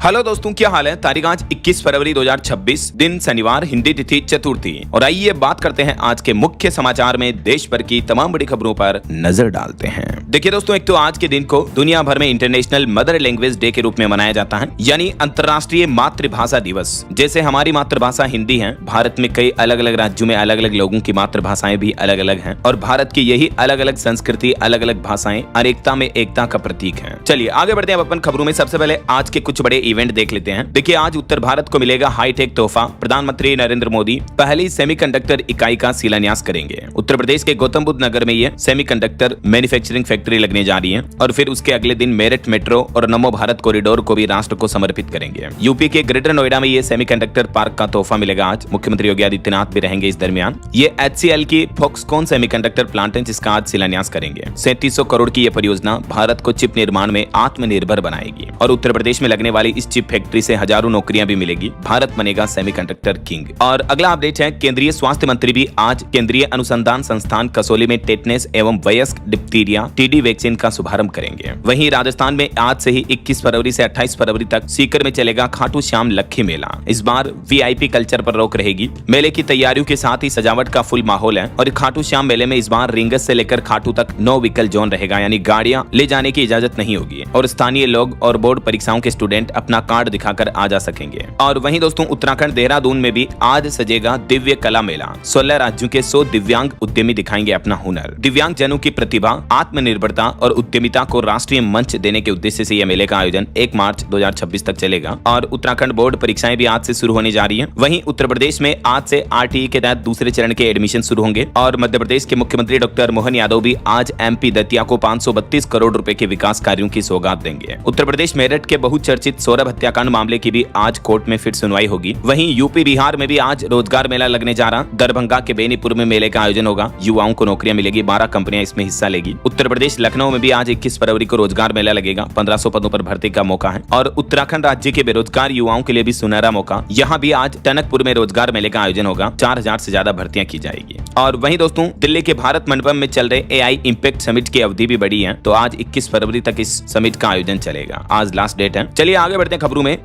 Hello दोस्तों, क्या हाल है। तारीख आज 21 फरवरी 2026, दिन शनिवार, हिंदी तिथि चतुर्थी। और आइए बात करते हैं आज के मुख्य समाचार में देश भर की तमाम बड़ी खबरों पर नजर डालते हैं। देखिए दोस्तों, एक तो आज के दिन को दुनिया भर में इंटरनेशनल मदर लैंग्वेज डे के रूप में मनाया जाता है, यानी अंतर्राष्ट्रीय मातृभाषा दिवस। जैसे हमारी मातृभाषा हिंदी है, भारत में कई अलग अलग राज्यों में अलग अलग लोगों की मातृभाषाएं भी अलग अलग हैं और भारत की यही अलग अलग संस्कृति, अलग अलग भाषाएं अनेकता में एकता का प्रतीक है। चलिए आगे बढ़ते हैं अपन खबरों में। सबसे पहले आज के कुछ बड़े इवेंट देख लेते हैं। देखिए, आज उत्तर भारत को मिलेगा हाईटेक तोहफा। प्रधानमंत्री नरेंद्र मोदी पहली सेमीकंडक्टर इकाई का शिलान्यास करेंगे। उत्तर प्रदेश के गौतम बुद्ध नगर में ये सेमीकंडक्टर मैन्युफैक्चरिंग फैक्ट्री लगने जा रही है और फिर उसके अगले दिन मेरठ मेट्रो और नमो भारत कॉरिडोर को भी राष्ट्र को समर्पित करेंगे। यूपी के ग्रेटर नोएडा में ये सेमीकंडक्टर पार्क का तोहफा मिलेगा आज। मुख्यमंत्री योगी आदित्यनाथ भी रहेंगे इस दरमियान। ये HCL की फॉक्सकॉन सेमीकंडक्टर प्लांट है, जिसका आज शिलान्यास करेंगे। 3700 करोड़ की यह परियोजना भारत को चिप निर्माण में आत्मनिर्भर बनाएगी और उत्तर प्रदेश में लगने वाली इस चिप फैक्ट्री से हजारों नौकरियां भी मिलेगी। भारत बनेगा सेमीकंडक्टर किंग। और अगला अपडेट है, केंद्रीय स्वास्थ्य मंत्री भी आज केंद्रीय अनुसंधान संस्थान कसौली में टेटनेस एवं वयस्क डिप्थीरिया TD वैक्सीन का शुभारंभ करेंगे। वहीं राजस्थान में आज से ही 21 फरवरी से 28 फरवरी तक सीकर में चलेगा खाटू श्याम लक्खी मेला। इस बार VIP कल्चर पर रोक रहेगी। मेले की तैयारियों के साथ ही सजावट का फुल माहौल है और खाटू श्याम मेले में इस बार रिंगस से लेकर खाटू तक नो व्हीकल जोन रहेगा, यानी गाड़ियां ले जाने की इजाजत नहीं होगी और स्थानीय लोग और बोर्ड परीक्षाओं के स्टूडेंट अपना कार्ड दिखाकर आ जा सकेंगे। और वहीं दोस्तों, उत्तराखंड देहरादून में भी आज सजेगा दिव्य कला मेला। 16 राज्यों के 100 दिव्यांग उद्यमी दिखाएंगे अपना हुनर। दिव्यांग जनों की प्रतिभा, आत्मनिर्भरता और उद्यमिता को राष्ट्रीय मंच देने के उद्देश्य से यह मेले का आयोजन 1 मार्च 2026 तक चलेगा और उत्तराखंड बोर्ड परीक्षाएं भी आज से शुरू होने जा रही हैं। वहीं उत्तर प्रदेश में आज से RTE के तहत दूसरे चरण के एडमिशन शुरू होंगे और मध्य प्रदेश के मुख्यमंत्री डॉक्टर मोहन यादव भी आज MP दतिया को 532 करोड़ रुपए के विकास कार्यों की सौगात देंगे। उत्तर प्रदेश मेरठ के बहुचर्चित सौरभ हत्याकांड मामले की भी आज कोर्ट में फिर सुनवाई होगी। वहीं यूपी बिहार में भी आज रोजगार मेला लगने जा रहा। दरभंगा के बेनीपुर में मेले का आयोजन होगा। युवाओं को नौकरियां मिलेगी, 12 कंपनियां इसमें हिस्सा लेगी। उत्तर प्रदेश लखनऊ में भी आज 21 फरवरी को रोजगार मेला लगेगा। 1500 पदों पर भर्ती का मौका है और उत्तराखंड राज्य के बेरोजगार युवाओं के लिए भी सुनहरा मौका। यहाँ भी आज टनकपुर में रोजगार मेले का आयोजन होगा। 4000 से ज्यादा भर्तियां की जाएगी। और वहीं दोस्तों, दिल्ली के भारत मंडपम में चल रहे AI इम्पैक्ट समिट की अवधि भी बढ़ी है, तो आज 21 फरवरी तक इस समिट का आयोजन चलेगा। आज लास्ट डेट है। चलिए आगे बढ़ते हैं खबरों में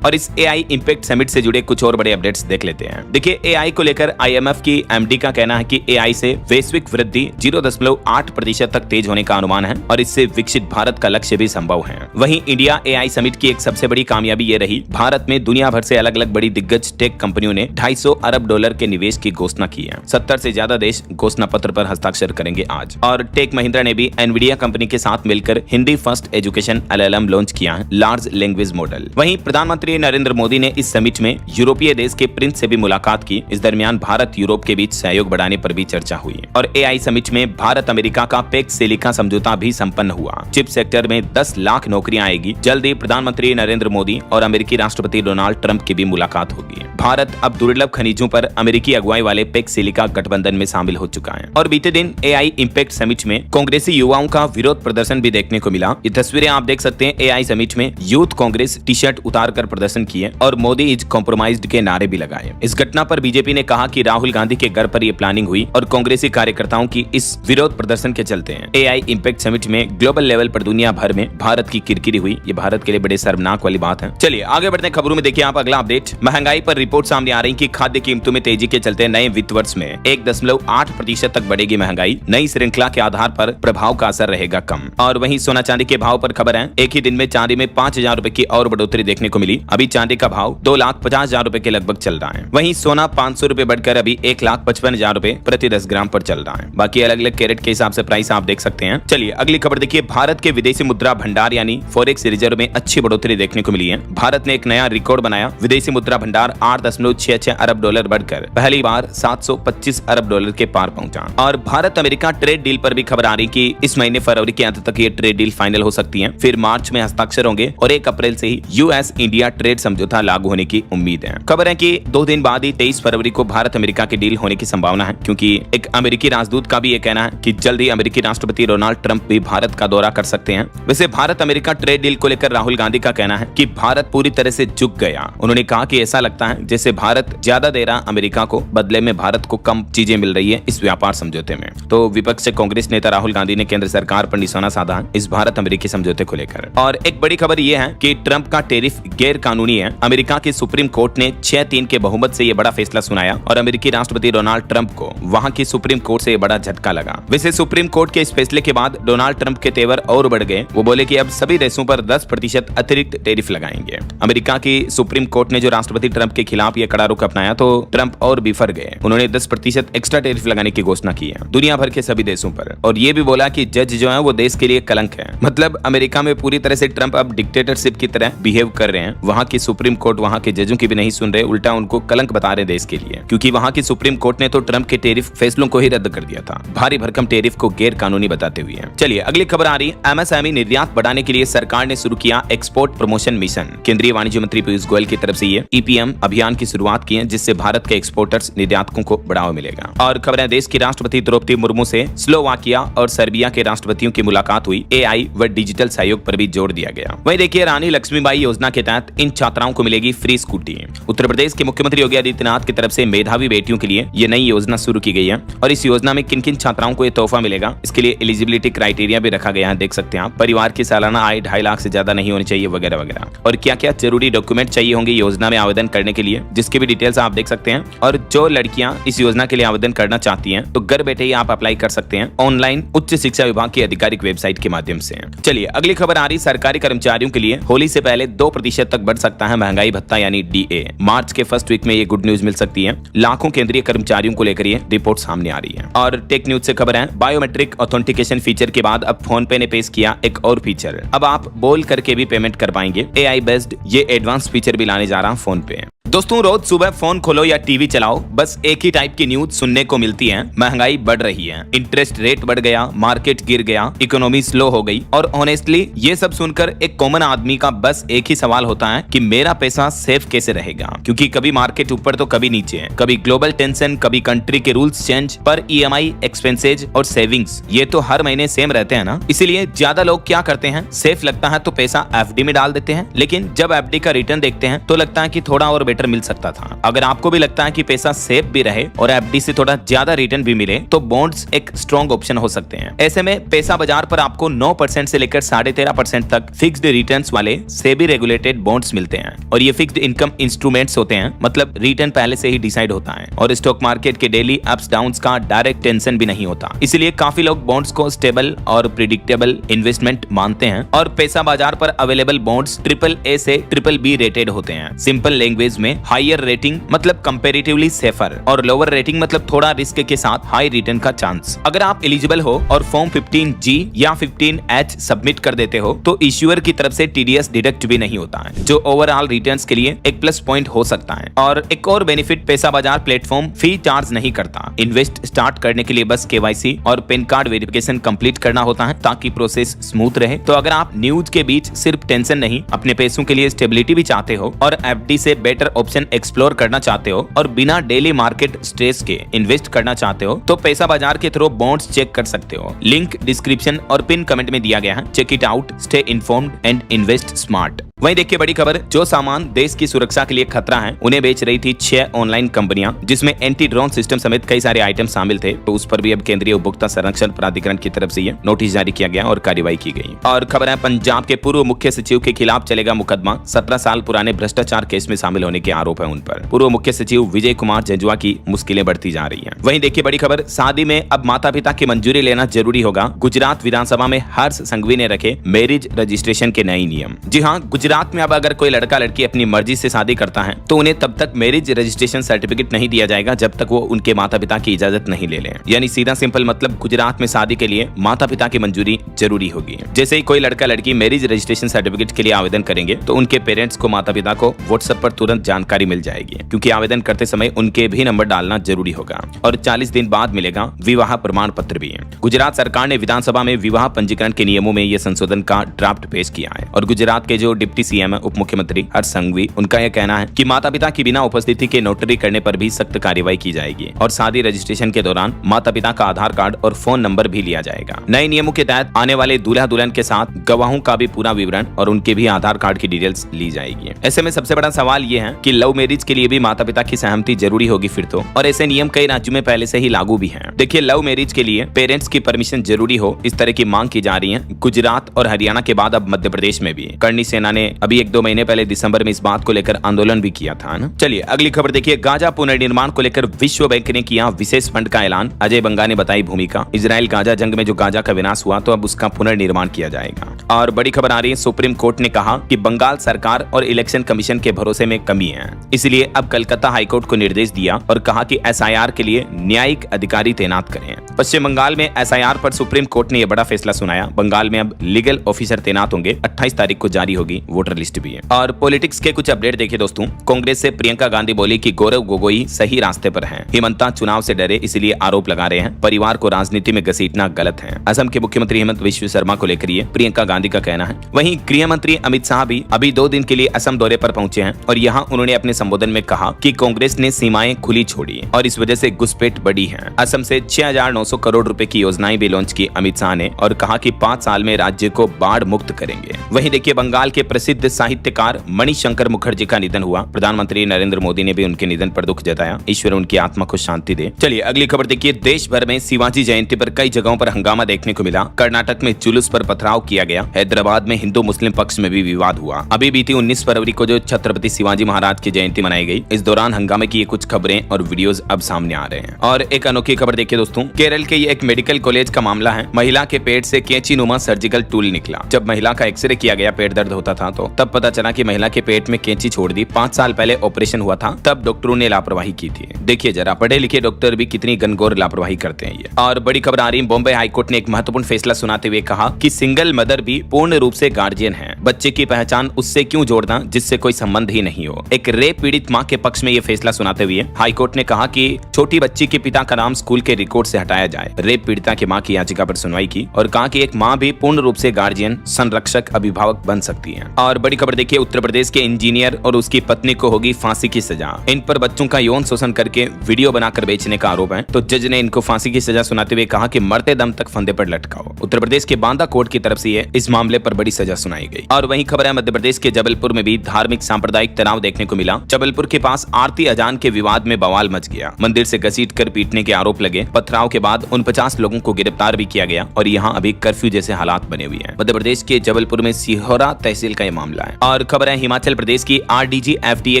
और इस AI इम्पैक्ट समिट से जुड़े कुछ और बड़े अपडेट्स देख लेते हैं। देखिए, AI को लेकर IMF की MD का कहना है कि AI से वैश्विक वृद्धि 0.8% तक तेज होने का अनुमान है और इससे विकसित भारत का लक्ष्य भी संभव है। वहीं इंडिया AI समिट की एक सबसे बड़ी कामयाबी ये रही, भारत में दुनिया भर से अलग अलग बड़ी दिग्गज टेक कंपनियों ने $250 अरब के निवेश की घोषणा की है। 70 से ज्यादा देश घोषणा पत्र पर हस्ताक्षर करेंगे आज। और टेक महिंद्रा ने भी NVIDIA कंपनी के साथ मिलकर Hindi first education LLM launch किया है, लार्ज लैंग्वेज मॉडल। वहीं प्रधानमंत्री नरेंद्र मोदी ने इस समिट में यूरोपीय देश के प्रिंस से भी मुलाकात की। इस दरमियान भारत यूरोप के बीच सहयोग बढ़ाने पर भी चर्चा हुई और AI समिट में भारत अमेरिका का पैक्स सिलिका समझौता भी संपन्न हुआ। चिप सेक्टर में 10 लाख नौकरियां आएगी। जल्द ही प्रधानमंत्री नरेंद्र मोदी और अमेरिकी राष्ट्रपति डोनाल्ड ट्रंप की भी मुलाकात होगी। भारत अब दुर्लभ खनिजों पर अमेरिकी अगुवाई वाले पैक्स सिलिका गठबंधन में शामिल हो चुका है। और बीते दिन AI इम्पैक्ट समिट में कांग्रेसी युवाओं का विरोध प्रदर्शन भी देखने को मिला। ये तस्वीरें आप देख सकते हैं। AI समिट में यूथ कांग्रेस टी-शर्ट उतारकर प्रदर्शन किए और मोदी इज कॉम्प्रोमाइज्ड के नारे भी लगाए। इस घटना पर बीजेपी ने कहा कि राहुल गांधी के घर पर यह प्लानिंग हुई और कांग्रेसी कार्यकर्ताओं की इस विरोध प्रदर्शन के चलते हैं। AI इम्पैक्ट समिट में ग्लोबल लेवल पर दुनिया भर में भारत की किरकिरी हुई। ये भारत के लिए बड़े शर्मनाक वाली बात है। चलिए आगे बढ़ते हैं खबरों में। देखिए आप अगला अपडेट, महंगाई पर रिपोर्ट सामने आ रही कि खाद्य कीमतों में तेजी के चलते नए वित्त वर्ष में 1.8% तक बढ़ेगी महंगाई। नई श्रृंखला के आधार पर प्रभाव का असर रहेगा कम। और वहीं सोना चांदी के भाव पर खबर है, एक ही दिन में चांदी में 5000 रुपए की और बढ़ोतरी देखने को मिली। अभी चांदी का भाव 2,50,000 रुपए के लगभग चल रहा है। वहीं सोना 500 रुपए बढ़कर अभी 1,55,000 रुपए प्रति 10 ग्राम पर चल रहा है। बाकी अलग अलग कैरेट के हिसाब से प्राइस आप देख सकते हैं। चलिए अगली खबर देखिए, भारत के विदेशी मुद्रा भंडार यानी फॉरेक्स रिजर्व में अच्छी बढ़ोतरी देखने को मिली है। भारत ने एक नया रिकॉर्ड बनाया। विदेशी मुद्रा भंडार 8.66 अरब डॉलर बढ़कर पहली बार 725 अरब डॉलर के पार पहुंचा। और भारत अमेरिका ट्रेड डील पर भी खबर आ रही कि इस महीने फरवरी के अंत तक ये ट्रेड डील फाइनल हो सकती है। फिर मार्च में हस्ताक्षर होंगे और 1 अप्रैल से ही US इंडिया ट्रेड समझौता लागू होने की उम्मीद है। खबर है कि 2 दिन बाद ही 23 फरवरी को भारत अमेरिका की डील होने की संभावना है, क्योंकि एक अमेरिकी राजदूत का भी ये कहना है कि जल्द ही अमेरिकी राष्ट्रपति डोनाल्ड ट्रंप भी भारत का दौरा कर सकते हैं। वैसे भारत अमेरिका ट्रेड डील को लेकर राहुल गांधी का कहना है कि भारत पूरी तरह से झुक गया। उन्होंने कहा कि ऐसा लगता है जैसे भारत ज्यादा दे रहा अमेरिका को, बदले में भारत को कम चीजें मिल रही है इस व्यापार समझौते में। तो विपक्ष से कांग्रेस नेता राहुल गांधी ने केंद्र सरकार पर निशाना साधा इस भारत अमेरिकी समझौते को लेकर। और एक बड़ी खबर यह है कि ट्रंप ट्रंप का टेरिफ गैर कानूनी है। अमेरिका के सुप्रीम कोर्ट ने 6-3 के बहुमत से यह बड़ा फैसला सुनाया और अमेरिकी राष्ट्रपति डोनाल्ड ट्रंप को वहां की सुप्रीम कोर्ट से बड़ा झटका लगा। वैसे सुप्रीम कोर्ट के इस फैसले के बाद डोनाल्ड ट्रंप के तेवर और बढ़ गए। वो बोले कि अब सभी देशों पर 10% अतिरिक्त टेरिफ लगाएंगे। अमेरिका की सुप्रीम कोर्ट ने जो राष्ट्रपति ट्रंप के खिलाफ यह कड़ा रुख अपनाया तो ट्रंप और बिफर गए। उन्होंने 10% एक्स्ट्रा टेरिफ लगाने की घोषणा की है दुनिया भर के सभी देशों पर, और ये भी बोला कि जज जो है वो देश के लिए कलंक है। मतलब अमेरिका में पूरी तरह से ट्रंप अब डिक्टेटरशिप की तरह बिहेव कर रहे हैं। वहां की सुप्रीम कोर्ट वहां के जजों की भी नहीं सुन रहे, उल्टा उनको कलंक बता रहे देश के लिए, क्योंकि वहां की सुप्रीम कोर्ट ने तो ट्रंप के टेरिफ फैसलों को ही रद्द कर दिया था, भारी भरकम टेरिफ को गैर कानूनी बताते हुए। चलिए अगली खबर आ रही है। एमएसएमई निर्यात बढ़ाने के लिए सरकार ने शुरू किया एक्सपोर्ट प्रमोशन मिशन। केंद्रीय वाणिज्य मंत्री पीयूष गोयल की तरफ से ये ईपीएम अभियान की शुरुआत की है, जिससे भारत के एक्सपोर्टर्स निर्यातकों को बढ़ावा मिलेगा। और खबर है, देश की राष्ट्रपति द्रौपदी मुर्मू से स्लोवाकिया और सर्बिया के राष्ट्रपतियों की मुलाकात हुई। एआई व डिजिटल सहयोग पर भी जोर दिया गया। वहीं देखिए, रानी लक्ष्मीबाई योजना के तहत इन छात्राओं को मिलेगी फ्री स्कूटी। उत्तर प्रदेश के मुख्यमंत्री योगी आदित्यनाथ की तरफ से मेधावी बेटियों के लिए ये नई योजना शुरू की गई है। और इस योजना में किन किन छात्राओं को ये तोहफा मिलेगा, इसके लिए एलिजिबिलिटी क्राइटेरिया भी रखा गया है। देख सकते हैं आप, परिवार की सालाना आय 2.5 लाख से ज्यादा नहीं होनी चाहिए वगैरह वगैरह। और क्या क्या जरूरी डॉक्यूमेंट चाहिए होंगे योजना में आवेदन करने के लिए, जिसके भी डिटेल्स आप देख सकते हैं। और जो लड़कियां इस योजना के लिए आवेदन करना चाहती हैं तो घर बैठे ही आप अप्लाई कर सकते हैं ऑनलाइन उच्च शिक्षा विभाग की आधिकारिक वेबसाइट के माध्यम से। चलिए अगली खबर आ रही, सरकारी कर्मचारियों के लिए होली से पहले 2% तक बढ़ सकता है महंगाई भत्ता यानी डीए। मार्च के फर्स्ट वीक में ये गुड न्यूज मिल सकती है। लाखों केंद्रीय कर्मचारियों को लेकर ये रिपोर्ट सामने आ रही है। और टेक न्यूज से खबर है, बायोमेट्रिक ऑथेंटिकेशन फीचर के बाद अब फोन पे ने पेश किया एक और फीचर। अब आप बोल करके भी पेमेंट कर पाएंगे। एआई बेस्ड ये एडवांस फीचर भी लाने जा रहा है फोन पे। दोस्तों, रोज सुबह फोन खोलो या टीवी चलाओ, बस एक ही टाइप की न्यूज सुनने को मिलती है। महंगाई बढ़ रही है, इंटरेस्ट रेट बढ़ गया, मार्केट गिर गया, इकोनॉमी स्लो हो गई। और ऑनेस्टली ये सब सुनकर एक कॉमन आदमी का बस एक ही सवाल होता है कि मेरा पैसा सेफ कैसे रहेगा, क्योंकि कभी मार्केट ऊपर तो कभी नीचे है, कभी ग्लोबल टेंशन, कभी कंट्री के रूल्स चेंज, पर ईएमआई, एक्सपेंसेज और सेविंग्स ये तो हर महीने सेम रहते हैं ना। इसीलिए ज्यादा लोग क्या करते हैं, सेफ लगता है तो पैसा एफडी में डाल देते हैं, लेकिन जब एफडी का रिटर्न देखते हैं तो लगता है कि थोड़ा और बेटर मिल सकता था। अगर आपको भी लगता है कि पैसा सेफ भी रहे और एफडी से थोड़ा ज्यादा रिटर्न भी मिले तो बॉन्ड्स एक स्ट्रॉन्ग ऑप्शन हो सकते हैं। ऐसे में पैसा बाजार पर आपको 9% से लेकर 13.5% तक फिक्स्ड रिटर्न्स वाले सेबी रेगुलेटेड बॉन्ड्स मिलते हैं। और ये फिक्स्ड इनकम इंस्ट्रूमेंट्स होते हैं, मतलब रिटर्न पहले से ही डिसाइड होता है और स्टॉक मार्केट के डेली अप्स डाउन्स का डायरेक्ट टेंशन भी नहीं होता। इसलिए काफी लोग बॉन्ड्स को स्टेबल और प्रिडिक्टेबल इन्वेस्टमेंट मानते हैं। और पैसा बाजार पर अवेलेबल बॉन्ड्स AAA से BBB रेटेड होते हैं। सिंपल लैंग्वेज में हायर रेटिंग मतलब कंपैरेटिवली सेफर और लोअर रेटिंग मतलब थोड़ा रिस्क के साथ हाई रिटर्न का चांस। अगर आप एलिजिबल हो और फॉर्म 15G या 15H सबमिट कर देते हो तो इश्यूअर की तरफ से TDS डिडक्ट भी नहीं होता है, जो ओवरऑल रिटर्न्स के लिए एक प्लस पॉइंट हो सकता है। और एक और बेनिफिट, पैसा बाजार प्लेटफॉर्म फी चार्ज नहीं करता। इन्वेस्ट स्टार्ट करने के लिए बस KYC और पैन कार्ड वेरिफिकेशन कंप्लीट करना होता है ताकि प्रोसेस स्मूथ रहे। तो अगर आप न्यूज के बीच सिर्फ टेंशन नहीं, अपने पैसों के लिए स्टेबिलिटी भी चाहते हो और एफडी से बेटर ऑप्शन एक्सप्लोर करना चाहते हो और बिना डेली मार्केट स्ट्रेस के इन्वेस्ट करना चाहते हो तो पैसा बाजार के थ्रू बॉन्ड्स चेक कर सकते हो। लिंक डिस्क्रिप्शन और पिन कमेंट में दिया गया है। Check it out, stay informed and invest smart. वहीं देखिए बड़ी खबर, जो सामान देश की सुरक्षा के लिए खतरा है उन्हें बेच रही थी 6 ऑनलाइन कंपनियां, जिसमें एंटी ड्रोन सिस्टम समेत कई सारे आइटम शामिल थे। तो उस पर भी अब केंद्रीय उपभोक्ता संरक्षण प्राधिकरण की तरफ से ये नोटिस जारी किया गया और कार्रवाई की गई। और खबर है, पंजाब के पूर्व मुख्य सचिव के खिलाफ चलेगा मुकदमा। 17 साल पुराने भ्रष्टाचार केस में शामिल होने के आरोप है उन पर। पूर्व मुख्य सचिव विजय कुमार जंजुआ की मुश्किलें बढ़ती जा रही हैं। वहीं देखिए बड़ी खबर, शादी में अब माता पिता की मंजूरी लेना जरूरी होगा। गुजरात विधानसभा में हर्ष संघवी ने रखे मैरिज रजिस्ट्रेशन के नए नियम। जी हाँ, गुजरात में अब अगर कोई लड़का लड़की अपनी मर्जी से शादी करता है तो उन्हें तब तक मैरिज रजिस्ट्रेशन सर्टिफिकेट नहीं दिया जाएगा जब तक वो उनके माता पिता की इजाजत नहीं ले लें। यानी सीधा सिंपल मतलब गुजरात में शादी के लिए माता पिता की मंजूरी जरूरी होगी। जैसे ही कोई लड़का लड़की मैरिज रजिस्ट्रेशन सर्टिफिकेट के लिए आवेदन करेंगे तो उनके पेरेंट्स को माता पिता को व्हाट्सएप पर तुरंत जानकारी मिल जाएगी, क्योंकि आवेदन करते समय उनके भी नंबर डालना जरूरी होगा। और 40 दिन बाद मिलेगा विवाह प्रमाण पत्र भी। गुजरात सरकार ने विधानसभा में विवाह पंजीकरण के नियमों में यह संशोधन का ड्राफ्ट पेश किया है। और गुजरात के जो डिप्टी सीएम है, उप मुख्यमंत्री हर्ष संघवी, उनका यह कहना है कि माता पिता की बिना उपस्थिति के नोटरी करने पर भी सख्त कार्रवाई की जाएगी और शादी रजिस्ट्रेशन के दौरान माता पिता का आधार कार्ड और फोन नंबर भी लिया जाएगा। नए नियमों के तहत आने वाले दूल्हा दुल्हन के साथ गवाहों का भी पूरा विवरण और उनके भी आधार कार्ड की डिटेल्स ली जाएगी। ऐसे में सबसे बड़ा सवाल यह है कि लव मैरिज के लिए भी माता पिता की सहमति जरूरी होगी फिर तो, और ऐसे नियम कई राज्यों में पहले से ही लागू भी हैं। देखिए, लव मैरिज के लिए पेरेंट्स की परमिशन जरूरी हो, इस तरह की मांग की जा रही है। गुजरात और हरियाणा के बाद अब मध्य प्रदेश में भी करणी सेना ने अभी 1-2 महीने पहले दिसंबर में इस बात को लेकर आंदोलन भी किया था ना। चलिए अगली खबर देखिए, गाजा पुनर्निर्माण को लेकर विश्व बैंक ने किया विशेष फंड का ऐलान। अजय बंगा ने बताई भूमिका। इजराइल गाजा जंग में जो गाजा का विनाश हुआ तो अब उसका पुनर्निर्माण किया जाएगा। और बड़ी खबर आ रही है, सुप्रीम कोर्ट ने कहा कि बंगाल सरकार और इलेक्शन कमीशन के भरोसे में कमी है, इसलिए अब कलकत्ता हाईकोर्ट को निर्देश दिया और कहा कि एसआईआर के लिए न्यायिक अधिकारी तैनात करें। पश्चिम बंगाल में एसआईआर पर सुप्रीम कोर्ट ने यह बड़ा फैसला सुनाया। बंगाल में अब लीगल ऑफिसर तैनात होंगे। 28 तारीख को जारी होगी वोटर लिस्ट भी है। और पॉलिटिक्स के कुछ अपडेट देखिए दोस्तों। कांग्रेस से प्रियंका गांधी बोली कि गौरव गोगोई सही रास्ते पर हैं। हिमंता चुनाव से डरे इसलिए आरोप लगा रहे हैं। परिवार को राजनीति में घसीटना गलत है। असम के मुख्यमंत्री हेमंत बिश्व शर्मा को लेकर ये प्रियंका गांधी का कहना है। वहीं गृह मंत्री अमित शाह भी अभी 2 दिन के लिए असम दौरे पर पहुंचे हैं और यहां उन्होंने अपने संबोधन में कहा कि कांग्रेस ने सीमाएं खुली छोड़ी और इस वजह से घुसपैठ बढ़ी है। असम से 6,900 करोड़ रुपए की योजनाएं भी लॉन्च की अमित शाह ने और कहा कि 5 साल में राज्य को बाढ़ मुक्त करेंगे। वहीं देखिए, बंगाल के प्रसिद्ध साहित्यकार मणिशंकर मुखर्जी का निधन हुआ। प्रधानमंत्री नरेंद्र मोदी ने भी उनके निधन पर दुख जताया। ईश्वर उनकी आत्मा को शांति दे। चलिए अगली खबर देखिए, देश भर में शिवाजी जयंती पर कई जगहों पर हंगामा देखने को मिला। कर्नाटक में जुलूस पर पथराव किया गया। हैदराबाद में हिंदू मुस्लिम पक्ष में भी विवाद हुआ। अभी बीती 19 फरवरी को जो छत्रपति शिवाजी महाराज की जयंती मनाई गई, इस दौरान हंगामे की कुछ खबरें और वीडियोस अब सामने आ रहे हैं। और एक अनोखी खबर देखिए दोस्तों, केरल के ये एक मेडिकल कॉलेज का मामला है। महिला के पेट से कैंची नुमा सर्जिकल टूल निकला। जब महिला का एक्सरे किया गया, पेट दर्द होता था तो तब पता चला कि महिला के पेट में कैंची छोड़ दी। 5 साल पहले ऑपरेशन हुआ था, तब डॉक्टरों ने लापरवाही की थी। देखिए जरा, पढ़े लिखे डॉक्टर भी कितनी घनघोर लापरवाही करते हैं ये। और बड़ी खबर आ रही है, बॉम्बे हाईकोर्ट ने एक महत्वपूर्ण फैसला सुनाते हुए कहा कि सिंगल मदर भी पूर्ण रूप से गार्जियन है। बच्चे की पहचान उससे क्यों जोड़ना जिससे कोई संबंध ही नहीं हो। एक रेप पीड़ित मां के पक्ष में यह फैसला सुनाते हुए हाईकोर्ट ने कहा कि छोटी बच्ची के पिता का नाम स्कूल के रिकॉर्ड से हटाया जाए। रेप पीड़िता की मां की याचिका पर सुनवाई की और कहा कि एक मां भी पूर्ण रूप से गार्जियन, संरक्षक, अभिभावक बन सकती है। और बड़ी खबर देखिए, उत्तर प्रदेश के इंजीनियर और उसकी पत्नी को होगी फांसी की सजा। इन पर बच्चों का यौन शोषण करके वीडियो बनाकर बेचने का आरोप है, तो जज ने इनको फांसी की सजा सुनाते हुए कहा कि मरते दम तक फंदे पर लटकाओ। उत्तर प्रदेश के बांदा कोर्ट की तरफ से इस मामले पर बड़ी सजा सुनाई गई। और वहीं खबर है, मध्य प्रदेश के जबलपुर में भी धार्मिक सांप्रदायिक तनाव देखने को मिला। जबलपुर के पास आरती अजान के विवाद में बवाल मच गया। मंदिर से घसीटकर पीटने के आरोप लगे। पथराव के बाद 49 लोगों को गिरफ्तार भी किया गया और यहाँ अभी कर्फ्यू जैसे हालात बने हुए हैं। मध्य प्रदेश के जबलपुर में सिहोरा तहसील का यह मामला है। और खबर है, हिमाचल प्रदेश की आरडीजी एफडीए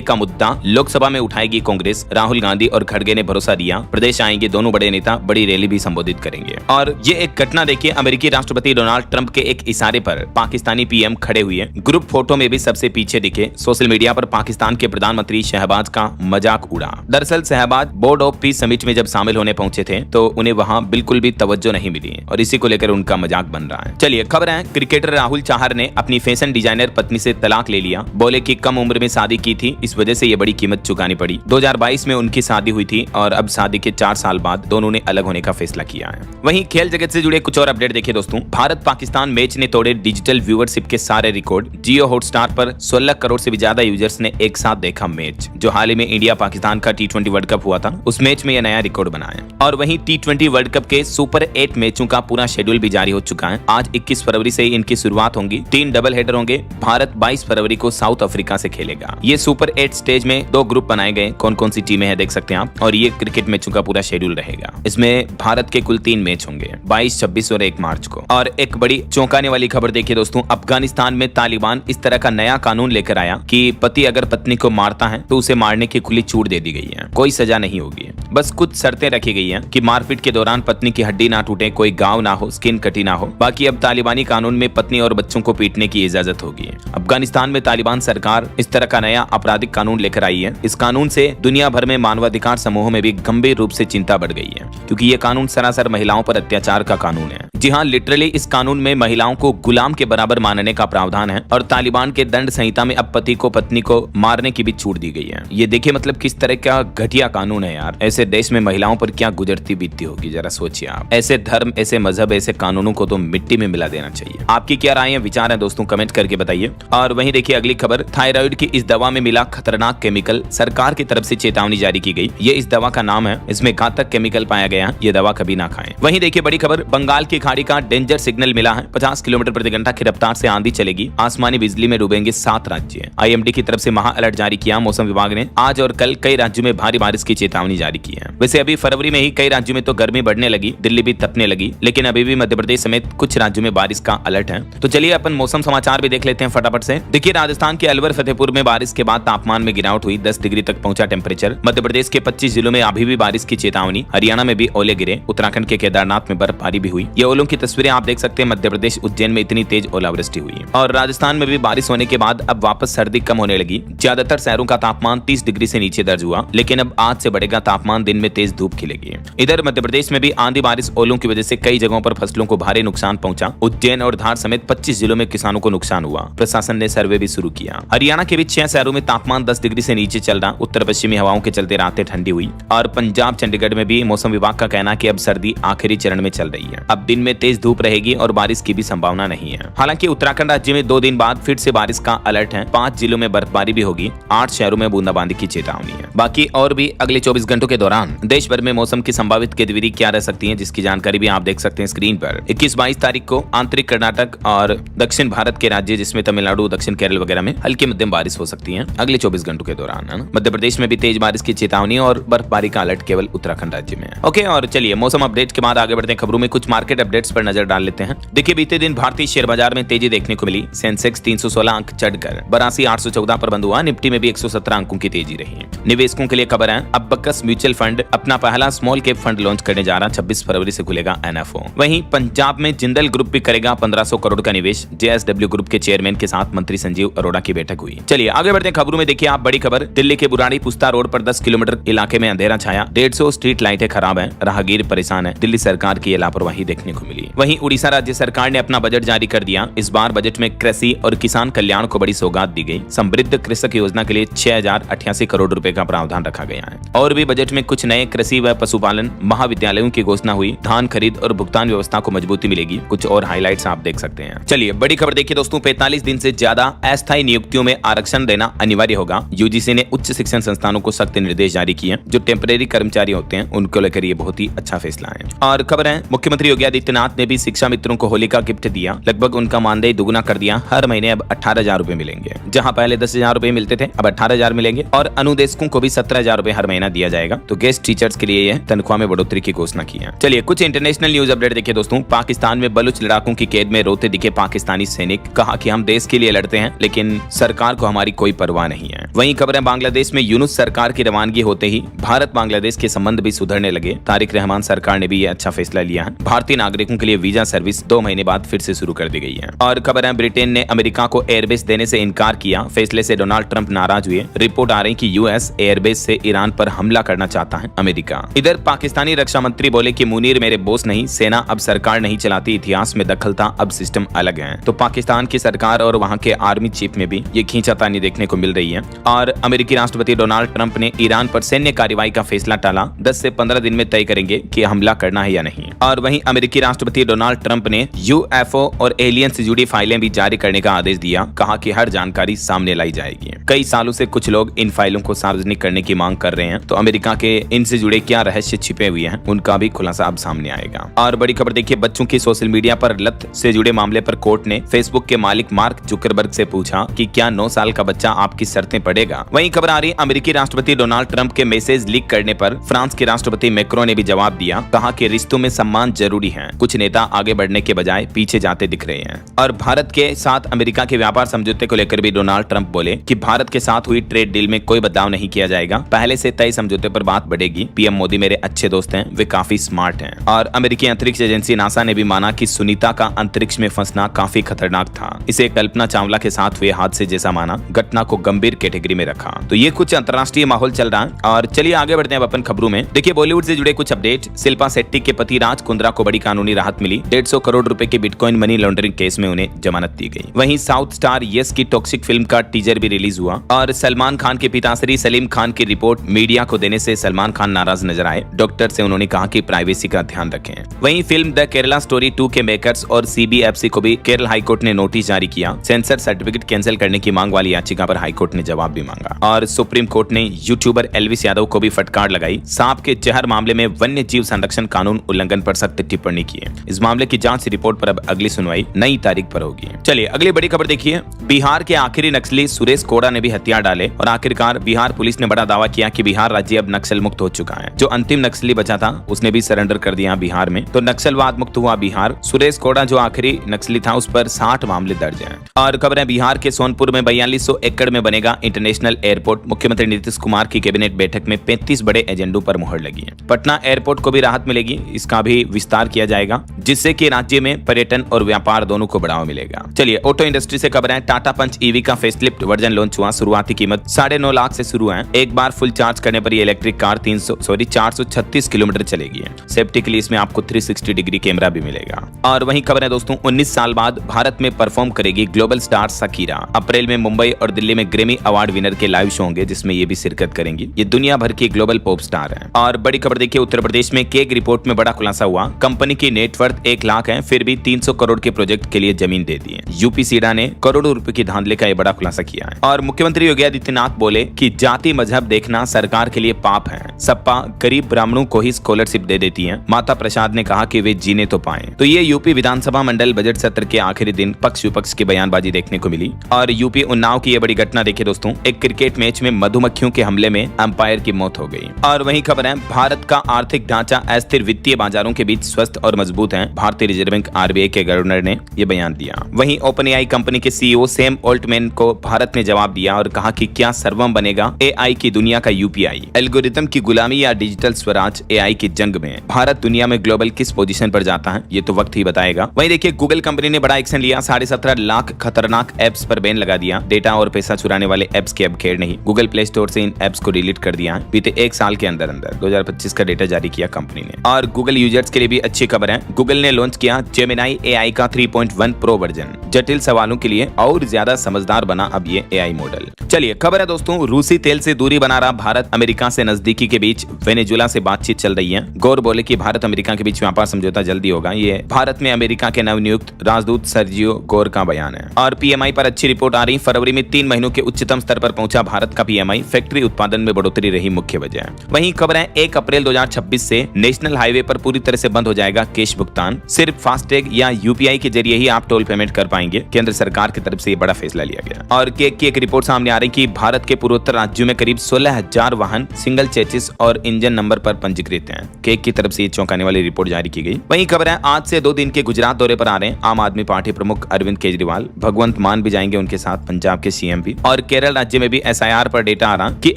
का मुद्दा लोकसभा में उठाएगी कांग्रेस। राहुल गांधी और खड़गे ने भरोसा दिया, प्रदेश आएंगे दोनों बड़े नेता, बड़ी रैली भी संबोधित करेंगे। और ये एक घटना देखिए, अमेरिकी राष्ट्रपति डोनाल्ड ट्रंप के एक इशारे पर पाकिस्तानी पीएम खड़े हुए, ग्रुप फोटो में भी सबसे पीछे दिखे। सोशल मीडिया पर पाकिस्तान के प्रधानमंत्री शहबाज का मजाक उड़ा। दरअसल Shehbaz board of peace summit में जब शामिल होने पहुंचे थे तो उन्हें वहां बिल्कुल भी तवज्जो नहीं मिली और इसी को लेकर उनका मजाक बन रहा है। चलिए खबर है, क्रिकेटर राहुल चाहर ने अपनी फैशन डिजाइनर पत्नी से तलाक ले लिया। बोले कि कम उम्र में शादी की थी, इस वजह से ये बड़ी कीमत चुकानी पड़ी। 2022 में उनकी शादी हुई थी और अब शादी के 4 साल बाद दोनों ने अलग होने का फैसला किया है। वहीं खेल जगत से जुड़े कुछ और अपडेट देखिए दोस्तों। भारत पाकिस्तान मैच ने तोड़े डिजिटल व्यूअरशिप के सारे रिकॉर्ड। जियो हॉटस्टार पर 16 करोड़ से भी ज्यादा यूजर्स ने एक साथ देखा मैच। जो हाल ही में इंडिया पाकिस्तान का T20 वर्ल्ड कप हुआ था, उस मैच में यह नया रिकॉर्ड बनाया। और वहीं T20 वर्ल्ड कप के सुपर 8 मैचों का पूरा शेड्यूल भी जारी हो चुका है। आज 21 फरवरी से इनकी शुरुआत होगी। 3 डबल हेडर होंगे। भारत 22 फरवरी को साउथ अफ्रीका से खेलेगा। ये सुपर 8 स्टेज में 2 ग्रुप बनाए गए। कौन कौन सी टीमें हैं देख सकते हैं आप। और ये क्रिकेट मैचों का पूरा शेड्यूल रहेगा। इसमें भारत के कुल 3 मैच होंगे, 22, 26 और 1 मार्च को। और एक बड़ी चौंकाने वाली खबर देखिए दोस्तों, अफगानिस्तान में तालिबान इस तरह का नया कानून लेकर आया कि पति अगर पत्नी को मारता है तो उसे मारने की खुली छूट दे दी गई है। कोई सजा नहीं होगी, बस कुछ शर्तें रखी गई हैं कि मारपीट के दौरान पत्नी की हड्डी ना टूटे, कोई घाव ना हो, स्किन कटी ना हो। बाकी अब तालिबानी कानून में पत्नी और बच्चों को पीटने की इजाजत होगी। अफगानिस्तान में तालिबान सरकार इस तरह का नया आपराधिक कानून लेकर आई है। इस कानून से दुनिया भर में मानवाधिकार समूहों में भी गंभीर रूप से चिंता बढ़ गई है, क्योंकि ये कानून सरासर महिलाओं पर अत्याचार का कानून है। जी हाँ, लिटरली इस कानून में महिलाओं को गुलाम के बराबर मानने का प्रावधान है। और तालिबान के दंड संहिता में अब पति को पत्नी को मारने की भी छूट दी गई है। ये देखिए मतलब किस तरह का घटिया कानून है यार। ऐसे देश में महिलाओं पर क्या गुजरती बीतती होगी, जरा सोचिए आप। ऐसे धर्म, ऐसे मजहब, ऐसे कानूनों को तो मिट्टी में मिला देना चाहिए। आपकी क्या राय है, विचार है दोस्तों, कमेंट करके बताइए। और वहीं देखिए अगली खबर, थायराइड की इस दवा में मिला खतरनाक केमिकल, सरकार की तरफ से चेतावनी जारी की गई। ये इस दवा का नाम है, इसमें घातक केमिकल पाया गया, ये दवा कभी ना खाएं। वहीं देखिए बड़ी खबर, बंगाल की खाड़ी खाड़ी का डेंजर सिग्नल मिला है। 50 किलोमीटर प्रति घंटा की रफ्तार से आंधी चलेगी। आसमानी बिजली में डूबेंगे 7 राज्य। IMD की तरफ से महा अलर्ट जारी किया। मौसम विभाग ने आज और कल कई राज्यों में भारी बारिश की चेतावनी जारी की है। वैसे अभी फरवरी में ही कई राज्यों में तो गर्मी बढ़ने लगी, दिल्ली भी तपने लगी, लेकिन अभी भी मध्य प्रदेश समेत कुछ राज्यों में बारिश का अलर्ट है। तो चलिए अपन मौसम समाचार भी देख लेते हैं फटाफट से। देखिए, राजस्थान के अलवर फतेहपुर में बारिश के बाद तापमान में गिरावट हुई, 10 डिग्री तक पहुंचा टेम्परेचर। मध्य प्रदेश के 25 जिलों में अभी भी बारिश की चेतावनी। हरियाणा में भी ओले गिरे। उत्तराखंड के केदारनाथ में बर्फबारी भी हुई। ये ओलों की तस्वीरें आप देख सकते हैं। मध्य प्रदेश उज्जैन में इतनी तेज ओलावृष्टि हुई। और राजस्थान में भी बारिश होने के बाद अब वापस सर्दी कम होने लगी। ज्यादातर शहरों का तापमान 30 डिग्री से नीचे दर्ज हुआ, लेकिन अब आज से बढ़ेगा तापमान, दिन में तेज धूप खिलेगी। इधर मध्य प्रदेश में भी आंधी बारिश ओलों की वजह से कई जगहों पर फसलों को भारी नुकसान पहुंचा। उज्जैन और धार समेत 25 जिलों में किसानों को नुकसान हुआ। प्रशासन ने सर्वे भी शुरू किया। हरियाणा के भी 6 शहरों में तापमान 10 डिग्री से नीचे चल रहा। उत्तर पश्चिमी हवाओं के चलते रातें ठंडी हुई। और पंजाब चंडीगढ़ में भी मौसम विभाग का कहना है कि अब सर्दी आखिरी चरण में चल रही है। अब दिन में तेज धूप रहेगी और बारिश की भी संभावना नहीं है। हालांकि उत्तराखंड राज्य में 2 दिन बाद फिर से बारिश का अलर्ट है। 5 जिलों में बर्फबारी भी होगी। 8 शहरों में बूंदाबांदी की चेतावनी है। बाकी और भी अगले 24 घंटों के दौरान देश भर में मौसम की संभावित गतिविधि क्या रह सकती है, जिसकी जानकारी भी आप देख सकते हैं स्क्रीन पर। 21-22 तारीख को आंतरिक कर्नाटक और दक्षिण भारत के राज्य जिसमें तमिलनाडु, दक्षिण केरल वगैरह में हल्की मध्यम बारिश हो सकती है अगले 24 घंटों के दौरान, है ना। मध्य प्रदेश में भी तेज बारिश की चेतावनी और बर्फबारी का अलर्ट केवल उत्तराखंड राज्य में है। ओके, और चलिए मौसम अपडेट के बाद आगे बढ़ते हैं खबरों में। कुछ मार्केट अपडेट्स पर नजर डाल लेते हैं। देखिए, बीते दिन भारतीय शेयर बाजार में तेजी देखने को मिली। सेंसेक्स 316 अंक चढ़कर 82,814 पर बंद हुआ। निफ्टी में भी 117 अंकों की तेजी रही। निवेशकों के लिए खबर है, अबकस म्यूचुअल फंड अपना पहला स्मॉल कैप फंड लॉन्च करने जा रहा। 26 फरवरी से खुलेगा NFO। वहीं पंजाब में जिंदल ग्रुप भी करेगा 1500 करोड़ का निवेश। JSW ग्रुप के चेयरमैन के साथ मंत्री संजीव अरोड़ा की बैठक हुई। चलिए आगे बढ़ते हैं खबरों में। देखिए आप, बड़ी खबर, दिल्ली के बुराड़ी पुस्ता रोड पर 10 किलोमीटर इलाके में अंधेरा छाया। 150 स्ट्रीट लाइटें खराब है, राहगीर परेशान है। दिल्ली सरकार की लापरवाही देखने को मिली। वहीं उड़ीसा राज्य सरकार ने अपना बजट जारी कर दिया। इस बार बजट में कृषि और किसान कल्याण को बड़ी सौगात दी गई। समृद्ध कृषक योजना के लिए 6088 करोड़ रुपए का प्रावधान रखा गया है। और भी बजट में कुछ नए कृषि व पशुपालन महाविद्यालयों की घोषणा हुई। धान खरीद और भुगतान व्यवस्था को मजबूती मिलेगी। कुछ और हाइलाइट्स आप देख सकते हैं। चलिए बड़ी खबर देखिए दोस्तों, 45 दिन से ज्यादा अस्थायी नियुक्तियों में आरक्षण देना अनिवार्य होगा। यूजीसी ने उच्च शिक्षण संस्थानों को सख्त निर्देश जारी किए। जो टेम्परेरी कर्मचारी होते हैं उनको लेकर ये बहुत ही अच्छा फैसला है। और खबर है, मुख्यमंत्री योगी आदित्यनाथ ने भी शिक्षा मित्रों को होली का गिफ्ट दिया। लगभग उनका मानदेय दुगुना कर दिया। हर महीने अब 18,000 रुपए मिलेंगे। जहां पहले 10,000 रुपए मिलते थे, अब 18,000 मिलेंगे। और अनुदेशकों को भी 17,000 रुपए हर महीना दिया जाएगा। तो गेस्ट टीचर्स के लिए यह तनख्वाह में बढ़ोतरी की घोषणा की है। चलिए कुछ इंटरनेशनल न्यूज अपडेट देखिए दोस्तों। पाकिस्तान में बलूच लड़ाकों की कैद में रोते दिखे पाकिस्तानी सैनिक। कहा कि हम देश के लिए लड़ते हैं, लेकिन सरकार को हमारी कोई परवाह नहीं है। वहीं खबर है, बांग्लादेश में यूनुस सरकार की रवानगी होते ही भारत बांग्लादेश के संबंध भी सुधरने लगे। तारिक रहमान सरकार ने भी यह अच्छा फैसला लिया है। भारतीय नागरिकों के लिए वीजा सर्विस 2 महीने बाद फिर से शुरू कर दी गई है। और खबर है, ब्रिटेन ने अमेरिका को एयरबेस देने से इनकार किया। फैसले से डोनाल्ड ट्रंप नाराज हुए। रिपोर्ट आ रही कि यूएस एयरबेस से ईरान पर हमला करना चाहता है अमेरिका। इधर पाकिस्तानी रक्षा मंत्री बोले कि मुनीर मेरे बॉस नहीं, सेना अब सरकार नहीं चलाती, इतिहास में दखल था, अब सिस्टम अलग है। तो पाकिस्तान की सरकार और वहां के आर्मी चीफ में भी ये खींचातानी देखने को मिल रही है। और अमेरिकी राष्ट्रपति डोनाल्ड ट्रंप ने ईरान पर सैन्य कार्रवाई का फैसला टाला। 10 से 15 दिन में तय करेंगे कि हमला करना है या नहीं। और वहीं अमेरिकी राष्ट्रपति डोनाल्ड ट्रंप ने UFO और एलियन से जुड़ी फाइलें भी जारी करने का आदेश दिया। कहा कि हर जानकारी सामने लाई जाएगी। कई सालों से कुछ लोग इन फाइलों को सार्वजनिक करने की मांग कर रहे हैं। तो अमेरिका के इनसे जुड़े क्या रहस्य छिपे हुए हैं, उनका भी खुलासा अब सामने आएगा। और बड़ी खबर देखिए, बच्चों की सोशल मीडिया पर लत से जुड़े मामले पर कोर्ट ने फेसबुक के मालिक मार्क जुकरबर्ग से पूछा कि क्या 9 साल का बच्चा आपकी शर्तें पढ़ेगा। वहीं खबर आ रही, अमेरिकी राष्ट्रपति डोनाल्ड ट्रंप के मैसेज लीक करने पर फ्रांस के राष्ट्रपति मैक्रों ने भी जवाब दिया। कहा कि रिश्तों में सम्मान जरूरी है। कुछ नेता आगे बढ़ने के बजाय पीछे जाते दिख रहे हैं। और भारत के साथ अमेरिका के व्यापार समझौते को लेकर भी डोनाल्ड ट्रंप बोले कि भारत के साथ हुई ट्रेड डील में कोई बदलाव नहीं किया जाएगा। पहले से तय समझौते पर बात बढ़ेगी। पीएम मोदी मेरे अच्छे दोस्त हैं, वे काफी स्मार्ट हैं। और अमेरिकी अंतरिक्ष एजेंसी नासा ने भी माना कि सुनीता का अंतरिक्ष में फंसना काफी खतरनाक था। इसे कल्पना चावला के साथ हुए हादसे जैसा माना। घटना को गंभीर कैटेगरी में रखा। तो ये कुछ अंतर्राष्ट्रीय माहौल चल रहा है। और चलिए आगे बढ़ते हैं अपन खबरों में। देखिए बॉलीवुड से जुड़े कुछ अपडेट। शिल्पा शेट्टी के पति राज कुंद्रा को बड़ी कानूनी राहत मिली। 150 करोड़ रुपए के बिटकॉइन मनी लॉन्ड्रिंग केस में उन्हें जमानत दी गई। वहीं साउथ स्टार यस की टॉक्सिक फिल्म का टीजर भी रिलीज हुआ। और सलमान खान के पिताश्री सलीम खान की रिपोर्ट मीडिया को देने से सलमान खान नाराज नजर आए। डॉक्टर से उन्होंने कहा कि प्राइवेसी का ध्यान रखें। वहीं फिल्म द केरला स्टोरी 2 के मेकर्स और CBFC को भी केरल हाईकोर्ट ने नोटिस जारी किया। सेंसर सर्टिफिकेट कैंसिल करने की मांग वाली याचिका पर हाईकोर्ट ने जवाब भी मांगा। और सुप्रीम कोर्ट ने यूट्यूबर एल्विस यादव को भी फटकार लगाई। सांप के जहर मामले में वन्य जीव संरक्षण कानून उल्लंघन पर सख्त टिप्पणी की। है। इस मामले की जांच रिपोर्ट पर अब अगली सुनवाई नई तारीख पर होगी। चलिए अगली बड़ी खबर देखिए। बिहार के आखिरी नक्सली सुरेश कोड़ा ने भी हथियार डाले और आखिरकार बिहार पुलिस ने बड़ा दावा किया कि बिहार राज्य अब नक्सल मुक्त हो चुका है। जो अंतिम नक्सली बचा था उसने भी सरेंडर कर दिया बिहार में, तो नक्सलवाद मुक्त हुआ बिहार। सुरेश कोड़ा जो आखिरी नक्सली था उस पर 60 मामले दर्ज हैं। और खबर है बिहार के सोनपुर में 4200 एकड़ में बनेगा इंटरनेशनल एयरपोर्ट। मुख्यमंत्री नीतीश कुमार की कैबिनेट बैठक में 35 बड़े एजेंडों पर मुहर लगी है। पटना एयरपोर्ट को भी राहत मिलेगी, इसका भी विस्तार किया जाएगा जिससे कि राज्य में पर्यटन और व्यापार दोनों को बढ़ावा मिलेगा। चलिए ऑटो इंडस्ट्री से खबर है। टाटा पंच ईवी का फेसलिफ्ट वर्जन लॉन्च हुआ। शुरुआती कीमत 9.5 लाख से शुरू है। एक बार फुल चार्ज करने पर ये इलेक्ट्रिक कार 436 किलोमीटर चलेगी। सेफ्टी के लिए इसमें आपको 360 डिग्री कैमरा भी मिलेगा। और वहीं खबर है दोस्तों 19 साल बाद भारत में परफॉर्म करेगी ग्लोबल स्टार शकीरा। अप्रैल में मुंबई और दिल्ली में ग्रेमी अवार्ड विनर के लाइव शो होंगे जिसमें ये भी शिरकत करेंगी। ये दुनिया भर की ग्लोबल पॉप स्टार है। और बड़ी खबर देखिए उत्तर प्रदेश में केग रिपोर्ट में बड़ा खुलासा हुआ। कंपनी की नेटवर्थ 1 लाख है, फिर भी 300 करोड़ के प्रोजेक्ट के लिए जमीन दे दी है। यूपी सीडा ने करोड़ों रुपए की धांधली का ये बड़ा खुलासा किया है। और मुख्यमंत्री योगी आदित्यनाथ बोले कि जाति मजहब देखना सरकार के लिए पाप है। सपा गरीब ब्राह्मणों को ही स्कॉलरशिप दे देती है। माता प्रसाद ने कहा कि वे जीने तो पाए। तो ये यूपी विधानसभा मंडल बजट सत्र के आखिरी दिन पक्ष विपक्ष की बयानबाजी देखने को मिली। और यूपी उन्नाव की ये बड़ी घटना देखिए दोस्तों। एक क्रिकेट मैच में मधुमक्खियों के हमले में अंपायर की मौत हो गई। और वहीं खबर है भारत का आर्थिक ढांचा अस्थिर वित्तीय बाजारों के बीच स्वस्थ और मजबूत है। भारतीय रिजर्व बैंक आरबीआई के गवर्नर ने यह बयान दिया। वहीं ओपन एआई कंपनी के सीईओ सैम ऑल्टमैन को भारत ने जवाब दिया और कहा कि क्या सर्वम बनेगा एआई की दुनिया का यूपीआई। एल्गोरिथम की गुलामी या डिजिटल स्वराज एआई की जंग में भारत दुनिया में ग्लोबल किस पोजीशन पर जाता है ये तो वक्त ही बताएगा। वहीं देखिए गूगल कंपनी ने बड़ा एक्शन लिया। 17.5 लाख खतरनाक एप्स पर बैन लगा दिया। डेटा और पैसा चुराने वाले एप्स की अब खेड़ नहीं। गूगल प्ले स्टोर से इन एप्स को डिलीट कर दिया है। बीते 1 साल के अंदर 2025 का डेटा जारी किया कंपनी ने। और गूगल यूजर्स के लिए भी अच्छी खबर है। गूगल ने लॉन्च किया जेमिनाई एआई का 3.1 प्रो वर्जन। जटिल सवालों के लिए और ज्यादा समझदार बना अब ये एआई मॉडल। चलिए खबर है दोस्तों रूसी तेल से दूरी बना रहा भारत। अमेरिका से नजदीकी के बीच वेनेजुला से बातचीत चल रही है। गौर बोले कि भारत अमेरिका के बीच व्यापार समझौता जल्दी होगा। ये भारत में अमेरिका के नवनियुक्त राजदूत सर्जियो गौर का बयान है। और पीएमआई पर अच्छी रिपोर्ट आ रही। फरवरी में 3 महीनों के उच्चतम स्तर पर पहुंचा भारत का पीएमआई। फैक्ट्री उत्पादन में बढ़ोतरी रही मुख्य वजह। वहीं खबर है 1 अप्रैल 2026 से नेशनल हाईवे पर पूरी तरह से बंद हो जाएगा कैश भुगतान। सिर्फ फास्टैग या यूपीआई के जरिए ही आप टोल पेमेंट कर पाएंगे। केंद्र सरकार की तरफ से ये बड़ा फैसला लिया गया। और केग की एक रिपोर्ट सामने आ रही कि भारत के पूर्वोत्तर राज्यों में करीब 16,000 वाहन सिंगल चेसिस और इंजन नंबर पर पंजीकृत हैं। केग की तरफ से ये चौंकाने वाली रिपोर्ट जारी की गई। वहीं खबर है आज से 2 दिन के गुजरात दौरे पर आ रहे हैं आम आदमी पार्टी प्रमुख अरविंद केजरीवाल। भगवंत मान भी जाएंगे उनके साथ, पंजाब के सीएम भी। और केरल राज्य में भी एसआईआर पर डेटा आ रहा कि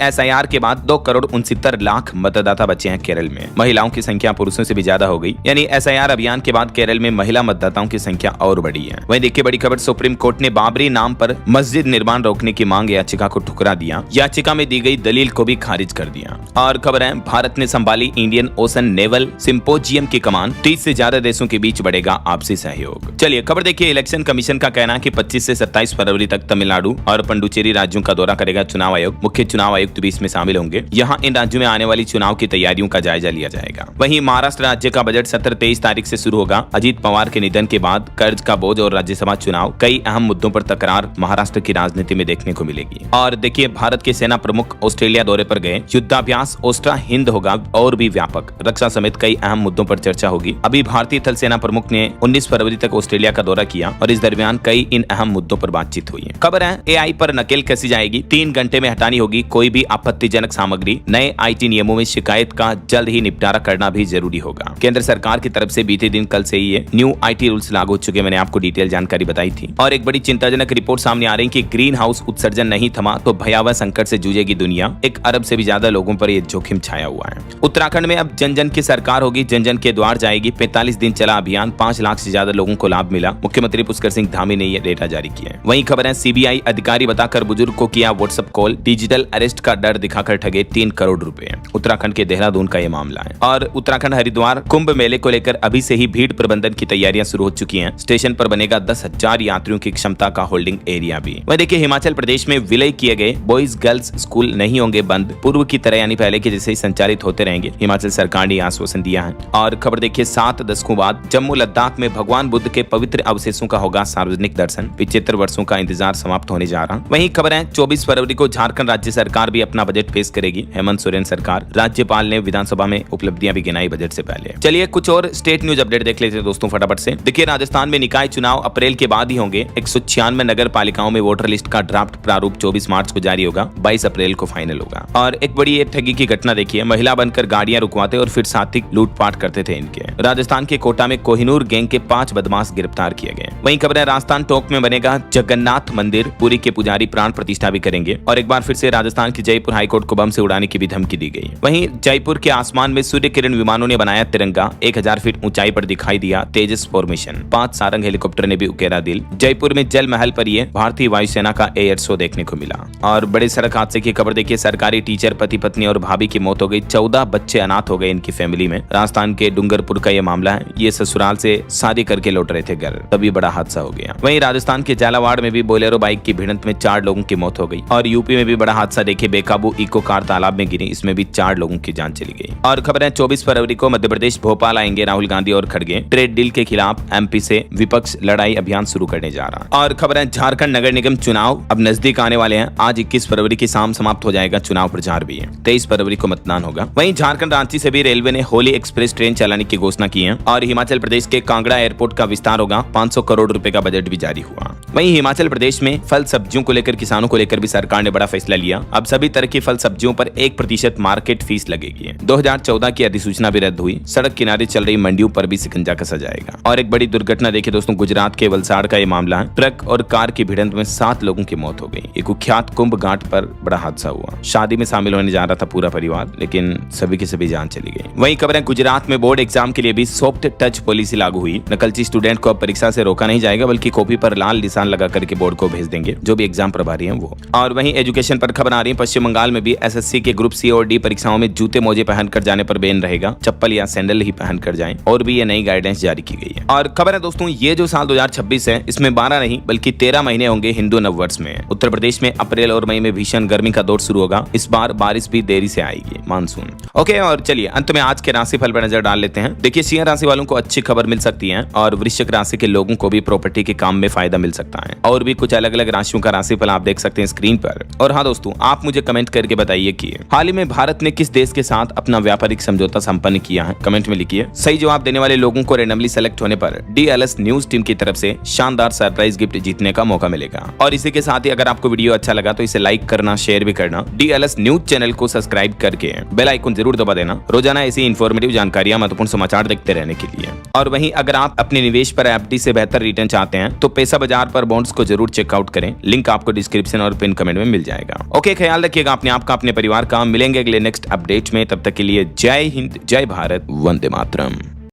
एसआईआर के बाद 2,69 लाख मतदाता बचे हैं केरल में। महिलाओं की संख्या पुरुषों से भी ज्यादा हो गई। यानी एसआईआर अभियान के बाद केरल में महिला मतदाताओं की संख्या और बढ़ी है। वहीं देखिए बड़ी खबर सुप्रीम कोर्ट ने बाबरी नाम पर मस्जिद निर्माण रोकने की मांग याचिका को ठुकरा दिया। याचिका में दी गई दलील को भी खारिज कर दिया। और खबर है भारत ने संभाली इंडियन ओशन नेवल सिंपोजियम की कमान। 30 से ज्यादा देशों के बीच बढ़ेगा आपसी सहयोग। चलिए खबर देखिए इलेक्शन कमीशन का कहना है कि 25 से 27 फरवरी तक तमिलनाडु और पुडुचेरी राज्यों का दौरा करेगा चुनाव आयोग। मुख्य चुनाव आयुक्त भी इसमें शामिल होंगे। यहाँ इन राज्यों में आने वाली चुनाव की तैयारियों का जायजा लिया जाएगा। वहीं महाराष्ट्र राज्य का बजट सत्र 23 तारीख से शुरू होगा। अजीत पवार के निधन के बाद कर्ज का बोझ और राज्यसभा चुनाव, कई अहम मुद्दों पर तकरार महाराष्ट्र की राजनीति में देखने को मिलेगी। और देखिए भारत के सेना प्रमुख ऑस्ट्रेलिया दौरे पर गए। युद्धाभ्यास ओस्ट्रा हिंद होगा और भी व्यापक। रक्षा समेत कई अहम मुद्दों पर चर्चा होगी। अभी भारतीय थल सेना प्रमुख ने 19 फरवरी तक ऑस्ट्रेलिया का दौरा किया और इस दरमियान कई इन अहम मुद्दों पर बातचीत हुई है। खबर है एआई पर नकेल कसी जाएगी। 3 घंटे में हटानी होगी कोई भी आपत्तिजनक सामग्री। नए आईटी नियमों में शिकायत का जल्द ही निपटारा करना भी जरूरी होगा। केंद्र सरकार की तरफ से बीते दिन कल से ही ये न्यू आईटी रूल्स लागू हो चुके। मैंने आपको डिटेल जानकारी बताई थी। और एक बड़ी चिंताजनक रिपोर्ट सामने आ रही कि ग्रीन हाउस उत्सर्जन नहीं थमा तो भयावह संकट से जूझेगी दुनिया। 1 अरब से भी ज्यादा लोगों पर यह जोखिम छाया हुआ है। उत्तराखंड में अब जन जन की सरकार होगी। जन जन के द्वार जाएगी। 45 दिन चला अभियान। 5 लाख से ज्यादा लोगों को लाभ मिला। मुख्यमंत्री पुष्कर सिंह धामी ने यह डेटा जारी किया है। वहीं खबर है सीबीआई अधिकारी बताकर बुजुर्ग को किया व्हाट्सएप कॉल। डिजिटल अरेस्ट का डर दिखाकर ठगे 3 करोड़ रुपए। उत्तराखंड के देहरादून का यह मामला है। और उत्तराखंड हरिद्वार कुंभ मेले को लेकर अभी से ही भीड़ प्रबंधन की तैयारियां शुरू हो चुकी हैं। स्टेशन पर बनेगा 10,000 यात्रियों की क्षमता का होल्डिंग एरिया भी। वह देखिए हिमाचल प्रदेश में विलय किए गए बॉयज गर्ल्स स्कूल नहीं होंगे बंद। पूर्व की तरह यानी पहले के जैसे ही संचालित होते रहेंगे। हिमाचल सरकार ने आश्वासन दिया है। और खबर देखिए 7 दशकों बाद जम्मू लद्दाख में भगवान बुद्ध के पवित्र अवशेषों का होगा सार्वजनिक दर्शन। 75 वर्षों का इंतजार समाप्त होने जा रहा। वहीं खबर है 24 फरवरी को झारखंड राज्य सरकार भी अपना बजट पेश करेगी। हेमंत सोरेन सरकार। राज्यपाल ने विधानसभा में उपलब्धियां भी गिनाई बजट से पहले। चलिए कुछ और स्टेट न्यूज अपडेट देख लेते हैं दोस्तों फटाफट से। देखिए राजस्थान में निकाय चुनाव अप्रैल के बाद ही होंगे। 196 नगर पालिकाओं में वोटर लिस्ट का ड्राफ्ट प्रारूप 24 मार्च को जारी होगा, 22 अप्रैल को फाइनल होगा। और एक बड़ी ये ठगी की घटना देखिए, महिला बनकर गाड़ियां रुकवाते और फिर साथी लूटपाट करते थे इनके। राजस्थान के कोटा में कोहिनूर गैंग के 5 बदमाश गिरफ्तार किए गए। वहीं खबर है राजस्थान टोंक में बनेगा जगन्नाथ मंदिर, पुरी के पुजारी प्राण प्रतिष्ठा भी करेंगे। और एक बार फिर से राजस्थान की जयपुर हाईकोर्ट को बम से उड़ाने की भी धमकी दी गई। वहीं जयपुर के आसमान में सूर्य किरण विमानों ने बनाया तिरंगा, 1000 फीट ऊंचाई पर दिखाई दिया तेजस फॉर्मेशन। 5 सारंग हेलीकॉप्टर ने भी उकेरा दिल। जयपुर में जल महल पर यह भारतीय वायुसेना का एयर शो देखने को मिला। और बड़े सड़क हादसे की खबर देखिए, सरकारी टीचर, पति पत्नी और भाभी की मौत हो गई। 14 बच्चे अनाथ हो गए इनकी फैमिली में। राजस्थान के डूंगरपुर का यह मामला है। ये ससुराल से शादी करके लौट रहे थे घर, तभी बड़ा हादसा हो गया। वहीं राजस्थान के झालावाड़ में भी बोलेरो बाइक की भिड़ंत में 4 लोगों की मौत हो गई। और यूपी में भी बड़ा हादसा देखिए, बेकाबू इको कार तालाब में गिरी, इसमें भी 4 लोगों की जान चली गई। और खबर है 24 फरवरी को मध्य प्रदेश भोपाल आएंगे राहुल गांधी और खड़गे। ट्रेड डील के खिलाफ एमपी से विपक्ष लड़ाई अभियान शुरू करने जा रहा। और खबर है झारखंड नगर निगम चुनाव अब नजदीक आने वाले हैं। आज 21 फरवरी की शाम समाप्त हो जाएगा चुनाव प्रचार भी है। 23 फरवरी को मतदान होगा। वहीं झारखंड रांची से भी रेलवे ने होली एक्सप्रेस ट्रेन चलाने की घोषणा की है। और हिमाचल प्रदेश के कांगड़ा एयरपोर्ट का विस्तार होगा। 500 करोड़ रुपए का बजट भी जारी हुआ। वहीं हिमाचल प्रदेश में फल सब्जियों को लेकर, किसानों को लेकर भी सरकार ने बड़ा फैसला लिया। अब सभी तरह की फल सब्जियों पर 1% मार्केट फीस लगेगी। 2014 की अधिसूचना भी रद्द हुई। सड़क किनारे चल रही मंडियों पर भी शिकंजा कसा जाएगा। और एक बड़ी दुर्घटना देखिए दोस्तों, गुजरात के वलसाड़ का ये मामला है। ट्रक और कार की भिड़ंत में 7 लोगों की मौत हो गई। एक कुख्यात कुंभ घाट पर बड़ा हादसा हुआ। शादी में शामिल होने जा रहा था पूरा परिवार, लेकिन सभी की सभी जान चली गई। वहीं खबरें गुजरात में बोर्ड एग्जाम के लिए भी सॉफ्ट टच पॉलिसी लागू हुई। नकलची स्टूडेंट को अब परीक्षा से रोका नहीं जाएगा, बल्कि कॉपी पर लाल निशान लगा करके बोर्ड को भेज देंगे, जो भी एग्जाम प्रभारी हैं वो। और वहीं एजुकेशन पर खबर आ रही है, पश्चिम बंगाल में भी एसएससी के ग्रुप सी और डी परीक्षाओं में जूते मोजे पहनकर जाने पर बैन रहेगा। चप्पल या सैंडल ही पहनकर जाएं। और भी ये नई गाइडेंस जारी की गई है। और खबर है दोस्तों, ये जो साल 2026 है, इसमें 12 नहीं बल्कि 13 महीने होंगे हिंदू नववर्ष में। उत्तर प्रदेश में अप्रैल और मई में भीषण गर्मी का दौर शुरू होगा। इस बार बारिश भी देरी से आएगी, मानसून। ओके, और चलिए अंत में आज के राशिफल पर नजर डाल लेते हैं। देखिए सिंह राशि वालों को अच्छी खबर मिल सकती है। और वृश्चिक राशि के लोगों को भी प्रॉपर्टी के काम में फायदा मिल सकता है। और भी कुछ अलग अलग राशियों का राशिफल आप देख सकते हैं स्क्रीन पर। और हाँ दोस्तों, आप मुझे कमेंट करके बताइए कि हाल ही में भारत ने किस देश के साथ अपना व्यापारिक समझौता संपन्न किया है। कमेंट में लिखिए। सही जवाब देने वाले लोगों को रैंडमली सेलेक्ट होने पर डीएलएस न्यूज टीम की तरफ से शानदार सरप्राइज गिफ्ट जीतने का मौका मिलेगा। और इसी के साथ ही अगर आपको वीडियो अच्छा लगा तो इसे लाइक करना, शेयर भी करना। डीएलएस न्यूज चैनल को सब्सक्राइब करके बेल आइकन जरूर दबा देना, रोजाना ऐसी इन्फॉर्मेटिव जानकारियां, महत्वपूर्ण समाचार देखते रहने के लिए। और वहीं अगर आप अपने निवेश पर एफडी से बेहतर रिटर्न चाहते हैं तो पैसा बाजार पर बॉन्ड्स को जरूर चेकआउट करें। लिंक आपको डिस्क्रिप्शन और पिन कमेंट में मिल जाएगा। ओके, ख्याल रखिएगा अपने आप का, अपने परिवार का। मिलेंगे अगले नेक्स्ट अपडेट में, तब तक के लिए जय हिंद, जय भारत, वंदे मातरम।